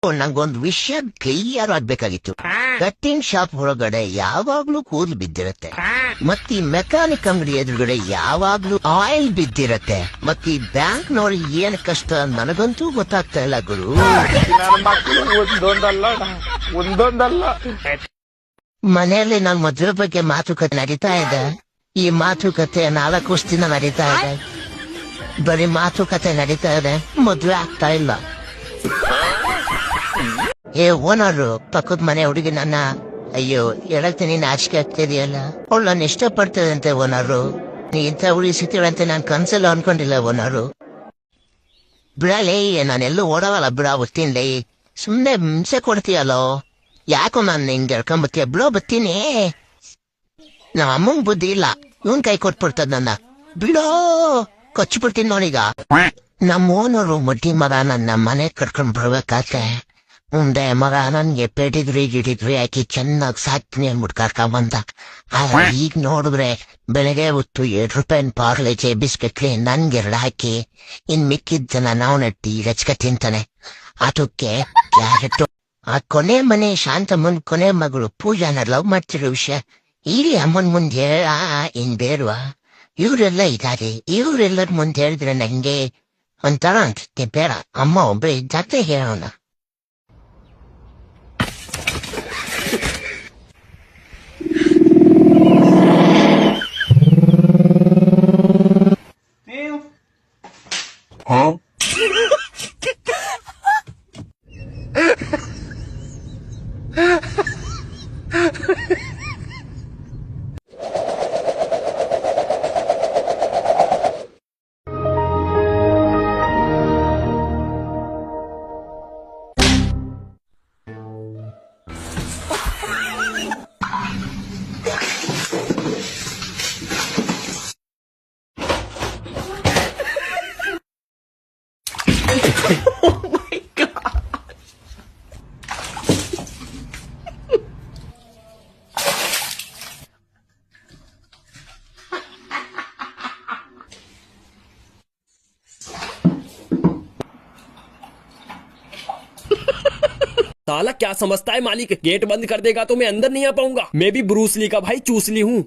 ನಂಗೊಂದು ವಿಷಯ clear ಆಗ್ಬೇಕಾಗಿತ್ತು. Cutting shop ಹೊರಗಡೆ ಯಾವಾಗ್ಲೂ ಕೂದಲು ಬಿದ್ದಿರತ್ತೆ, ಮತ್ತ್ ಈ ಮೆಕ್ಯಾನಿಕ್ ಅಂಗಡಿ ಎದುರುಗಡೆ ಯಾವಾಗ್ಲೂ ಆಯಿಲ್ ಬಿದ್ದಿರತ್ತೆ, ಮತ್ತ್ ಈ ಬ್ಯಾಂಕ್ ನೋಡಿ ಏನ್ ಕಷ್ಟ ನನಗಂತೂ ಗೊತ್ತಾಗ್ತಾ ಇಲ್ಲ ಗುರು. ಒಂದೊಂದಲ್ಲ ಮನೆಯಲ್ಲಿ ನನ್ ಮದುವೆ ಬಗ್ಗೆ ಮಾತುಕತೆ ನಡೀತಾ ಇದೆ. ಈ ಮಾತುಕತೆ 4 ವರ್ಷದಿಂದ ನಡೀತಾ ಇದೆ. ಬರೀ ಮಾತುಕತೆ ನಡೀತಾ ಇದೆ, ಮದುವೆ ಆಗ್ತಾ ಇಲ್ಲ. ಓನರು ಪಕ್ಕದ ಮನೆ ಹುಡುಗಿ ನನ್ನ ಅಯ್ಯೋ ಹೇಳ್ತೀನಿ ನಾಚಿಕೆ ಆಗ್ತಿದೆಯಲ್ಲ. ಅವಳು ನಾನು ಇಷ್ಟಪಡ್ತದಂತೆ ಓನರು. ನೀ ಇಂಥ ಹುಡುಗಿ ಸಿಗ್ತೀಳಂತೆ ನಾನು ಕನ್ಸಲ್ಲ ಅನ್ಕೊಂಡಿಲ್ಲ ಓನರು. ಬಿಡಲೇ, ನಾನೆಲ್ಲೂ ಓಡವಲ್ಲ ಬಿಡ, ಗೊತ್ತಿನ್ಲೇ. ಸುಮ್ನೆ ಹಿಂಸೆ ಕೊಡ್ತೀಯಲ್ಲೋ. ಯಾಕೋ ನಾನು ಹಿಂಗೆ ಹೇಳ್ಕೊಂಬತ್ತೀಯ ಬಿಡೋ, ಬತ್ತೀನಿ. ನಮ್ಮ ಅಮ್ಮಂಗ್ ಬುದ್ಧಿ ಇಲ್ಲ, ಇವನ್ ಕೈ ಕೊಟ್ಬಿಡ್ತದ ನನ್ನ. ಬಿಡೋ, ಕೊಚ್ಚಿಬಿಡ್ತೀನಿ ನೋಡೀಗ. ನಮ್ಮ ಓನರು ಮಡ್ಡಿ ಮಗ ನನ್ನ ಮನೆ ಕರ್ಕೊಂಡ್ ಬರ್ಬೇಕಾದ್ರೆ ಮುಂದೆ ಮಗ ನನ್ಗೆ ಗಿಡಿದ್ರಿ ಹಾಕಿ ಚೆನ್ನಾಗ್ ಸಾಕ್ತೀನಿ ಅಂದ್ಬಿಟ್ಟು ಕರ್ಕೊಂಬಂದ. ಈಗ ನೋಡಿದ್ರೆ ಬೆಳಗ್ಗೆ ಹೊತ್ತು ₹7 ಪಾರ್ಲೇಜೆ ಬಿಸ್ಕೆಟ್ಲಿ ನನ್ಗೆರಡು ಹಾಕಿ ಇನ್ ಮಿಕ್ಕಿದ್ ಜನ ನಾವು ನೆಟ್ಟಿ ರಚ್ಕ ತಿಂತಾನೆ. ಅದಕ್ಕೆ ಕ್ಯಾರೆಟ್. ಆ ಕೊನೆ ಮನೆ ಶಾಂತಮ್ಮನ್ ಕೊನೆ ಮಗಳು ಪೂಜಾನ ಲವ್ ಮಾಡ್ತಿರೋ ವಿಷಯ ಇಲ್ಲಿ ಅಮ್ಮನ್ ಮುಂದೆ ಇನ್ ಬೇರ್ವಾ. ಇವರೆಲ್ಲ ಇದ್ದಾರೆ, ಇವರೆಲ್ಲರ ಮುಂದೆ ಹೇಳಿದ್ರೆ ನಂಗೆ ಒಂಥರ ಅನ್ಸುತ್ತೆ. ಬೇಡ, ಅಮ್ಮ ಒಬ್ಬರೇ ಇದ್ದಾತೆ ಹೇಳೋಣ. साला क्या समझता है मालिक, गेट बंद कर देगा तो मैं अंदर नहीं आ पाऊंगा। मैं भी ब्रूस ली का भाई चूसली हूँ।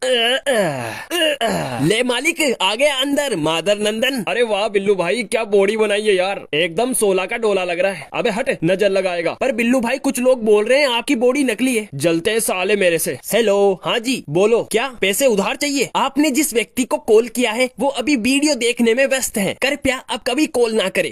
ले मालिक आ गया अंदर, मादर नंदन। अरे वाह बिल्लू भाई, क्या बॉडी बनाई है यार, एकदम 16 का डोला लग रहा है। अबे हट, नजर लगाएगा। पर बिल्लू भाई कुछ लोग बोल रहे हैं आपकी बॉडी नकली है, जलते हैं साले मेरे से। हेलो, हाँ जी बोलो, क्या पैसे उधार चाहिए? आपने जिस व्यक्ति को कॉल किया है वो अभी वीडियो देखने में व्यस्त है, कृपया अब कभी कॉल ना करे।